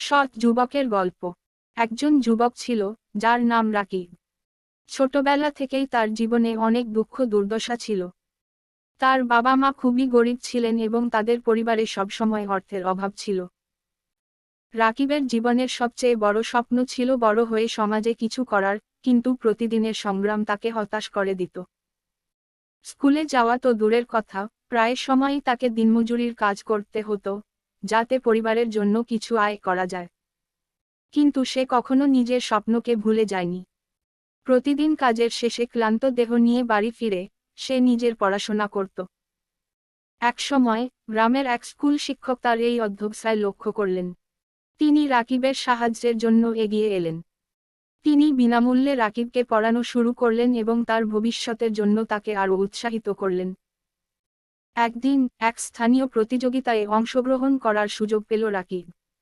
সৎ যুবকের গল্প। একজন যুবক ছিল, যার নাম রাকিব। ছোটবেলা থেকেই তার জীবনে অনেক দুঃখ দুর্দশা ছিল। তার বাবা মা খুবই গরিব ছিলেন এবং তাদের পরিবারে সবসময় অর্থের অভাব ছিল। রাকিবের জীবনের সবচেয়ে বড় স্বপ্ন ছিল বড় হয়ে সমাজে কিছু করার, কিন্তু প্রতিদিনের সংগ্রাম তাকে হতাশ করে দিত। স্কুলে যাওয়া তো দূরের কথা, প্রায় সময়ই তাকে দিনমজুরির কাজ করতে হতো, যাতে পরিবারের জন্য কিছু আয় করা যায়। কিন্তু সে কখনো নিজের স্বপ্নকে ভুলে যায়নি। প্রতিদিন কাজের শেষে ক্লান্ত দেহ নিয়ে বাড়ি ফিরে সে নিজের পড়াশোনা করত। একসময় গ্রামের এক স্কুল শিক্ষক তার এই অধ্যবসায় লক্ষ্য করলেন। তিনি রাকিবের সাহায্যের জন্য এগিয়ে এলেন। তিনি বিনামূল্যে রাকিবকে পড়ানো শুরু করলেন এবং তার ভবিষ্যতের জন্য তাকে আরও উৎসাহিত করলেন। একদিন এক স্থানীয় প্রতিযোগিতায় অংশগ্রহণ করার সুযোগ পেল রাকিব।